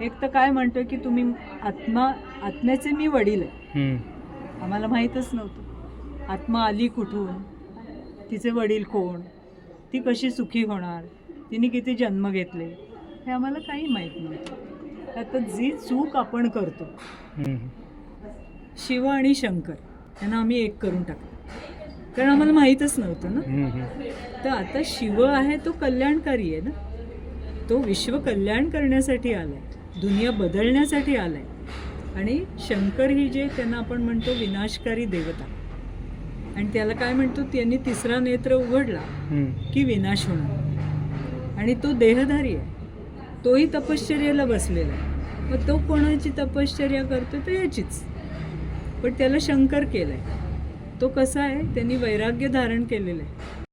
एक तर काय म्हणतोय की तुम्ही आत्म्याचे मी वडील आहे. आम्हाला माहीतच नव्हतं आत्मा आली कुठून, तिचे वडील कोण, ती कशी सुखी होणार, तिने किती जन्म घेतले, हे आम्हाला काही माहीत नव्हतं. आता जी चूक आपण करतो, शिव आणि शंकर यांना आम्ही एक करून टाकतो, कारण आम्हाला माहीतच नव्हतं ना. तर आता शिव आहे तो कल्याणकारी आहे ना, तो विश्व कल्याण करण्यासाठी आलाय, दुनिया बदलण्यासाठी आलाय. आणि शंकर ही जे त्यांना आपण म्हणतो विनाशकारी देवता, आणि त्याला काय म्हणतो, त्यांनी तिसरा नेत्र उघडला की विनाश होणार. आणि तो देहधारी आहे, तोही तपश्चर्याला बसलेला आहे. मग तो कोणाची तपश्चर्या करतो, तर याचीच. पण त्याला शंकर केलंय. तो कसा आहे, त्यांनी वैराग्य धारण केलेलं आहे.